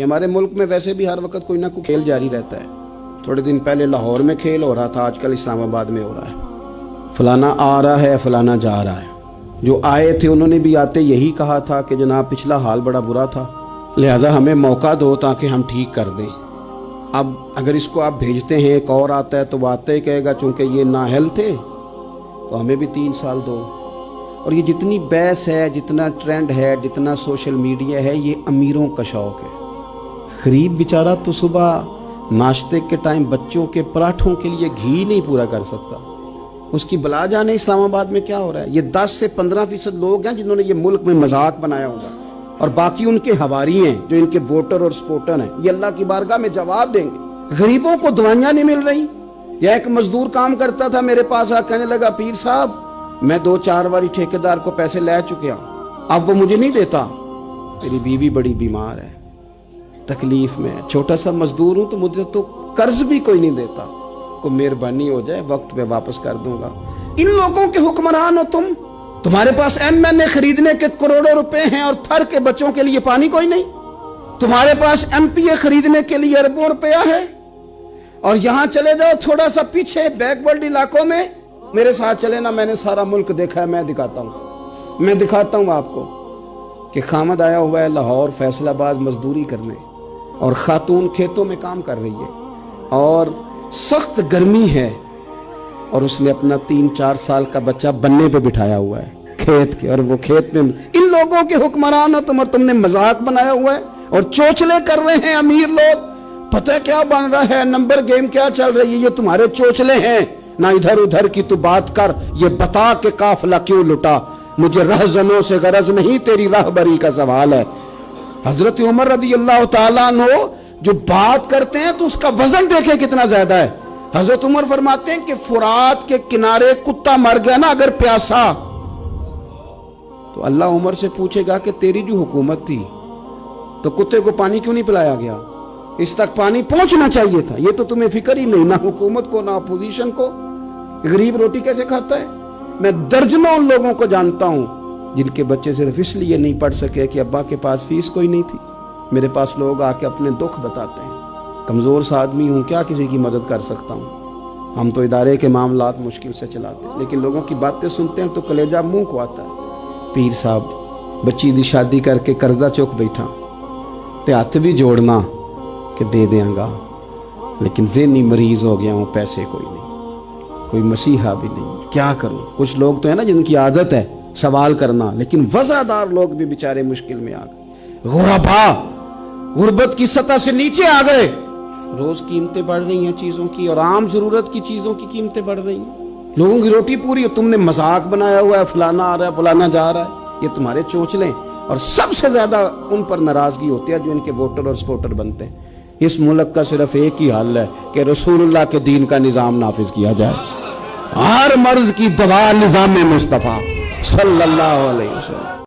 हमारे मुल्क में वैसे भी हर वक्त कोई ना कोई खेल जारी रहता है। थोड़े दिन पहले लाहौर में खेल हो रहा था, आजकल इस्लामाबाद में हो रहा है। फलाना आ रहा है, फलाना जा रहा है। जो आए थे उन्होंने भी आते यही कहा था कि जनाब पिछला हाल बड़ा बुरा था, लिहाजा हमें मौका दो ताकि हम ठीक कर दें। अब अगर इसको आप भेजते हैं, एक और आता है तो वो आते ही कहेगा चूँकि ये नाअहल थे तो हमें भी 3 साल दो। और ये जितनी बहस है, जितना ट्रेंड है, जितना सोशल मीडिया है, ये अमीरों का शौक है। गरीब बेचारा तो सुबह नाश्ते के टाइम बच्चों के पराठों के लिए घी नहीं पूरा कर सकता, उसकी बला जाने इस्लामाबाद में क्या हो रहा है। ये 10 से 15% लोग हैं जिन्होंने ये मुल्क में मजाक बनाया होगा, और बाकी उनके हवारी हैं जो इनके वोटर और सपोर्टर हैं। ये अल्लाह की बारगाह में जवाब देंगे। गरीबों को दवाइयाँ नहीं मिल रही। या एक मजदूर काम करता था, मेरे पास आ कहने लगा पीर साहब मैं 2-4 बारी ठेकेदार को पैसे ले चुका, अब वो मुझे नहीं देता। मेरी बीवी बड़ी बीमार है, तकलीफ में है, छोटा सा मजदूर हूं तो मुझे तो कर्ज भी कोई नहीं देता, को मेहरबानी हो जाए वक्त पे वापस कर दूंगा। इन लोगों के हुक्मरान हो तुम। तुम्हारे पास MNA खरीदने के करोड़ों रुपए हैं और थर के बच्चों के लिए पानी कोई नहीं। तुम्हारे पास MPA खरीदने के लिए अरबों रुपया है। और यहां चले जाओ थोड़ा सा पीछे बैकवर्ड इलाकों में, मेरे साथ चले ना, मैंने सारा मुल्क देखा है, मैं दिखाता हूं आपको कि खामद आया हुआ है लाहौर फैसलाबाद मजदूरी करने, और खातून खेतों में काम कर रही है और सख्त गर्मी है, और उसने अपना 3-4 साल का बच्चा बन्ने पे बिठाया हुआ है खेत के, और वो खेत में। इन लोगों के हुक्मरान हो तुम, और तुमने मजाक बनाया हुआ है और चोचले कर रहे हैं अमीर लोग। पता है क्या बन रहा है, नंबर गेम क्या चल रही है, ये तुम्हारे चोचले हैं ना। इधर उधर की तू बात कर, ये बता के काफिला क्यों लुटा। मुझे रहजनों से गरज नहीं, तेरी राहबरी का सवाल है। हजरत उमर रदी अल्लाह ताला अन्हु जो बात करते हैं तो उसका वजन देखें कितना ज्यादा है। हजरत उमर फरमाते हैं कि फुरात के किनारे कुत्ता मर गया ना अगर प्यासा, तो अल्लाह उमर से पूछेगा कि तेरी जो हुकूमत थी तो कुत्ते को पानी क्यों नहीं पिलाया गया, इस तक पानी पहुंचना चाहिए था। ये तो तुम्हें फिक्र ही नहीं, ना हुकूमत को ना अपोजिशन को। गरीब रोटी कैसे खाता है। मैं दर्जनों उन लोगों को जानता हूं जिनके बच्चे सिर्फ इसलिए नहीं पढ़ सके कि अब्बा के पास फीस कोई नहीं थी। मेरे पास लोग आके अपने दुख बताते हैं, कमजोर सा आदमी हूं, क्या किसी की मदद कर सकता हूं। हम तो इदारे के मामलात मुश्किल से चलाते हैं, लेकिन लोगों की बातें सुनते हैं तो कलेजा मुंह को आता है। पीर साहब बच्ची दी शादी करके कर्जा चुक बैठा ते हथ भी जोड़ना कि दे देंगा, लेकिन ज़हनी मरीज हो गया हूं, पैसे कोई नहीं, कोई मसीहा भी नहीं, क्या करूं। कुछ लोग तो है ना जिनकी आदत है सवाल करना, लेकिन वज़ादार लोग भी बेचारे मुश्किल में आ गए। गुरबा गुर्बत की सतह से नीचे आ गए। रोज कीमतें बढ़ रही हैं चीजों की, और आम जरूरत की चीजों की कीमतें बढ़ रही हैं। लोगों की रोटी पूरी, तुमने मजाक बनाया हुआ है, फलाना आ रहा है फलाना जा रहा है, ये तुम्हारे चोचले। और सबसे ज्यादा उन पर नाराजगी होती है जो इनके वोटर और सपोर्टर बनते हैं। इस मुल्क का सिर्फ एक ही हल है कि रसूलुल्लाह के दीन का निजाम नाफिज किया जाए। हर मर्ज की दवा निजाम मुस्तफा सल्लल्लाहु अलैहि वसल्लम।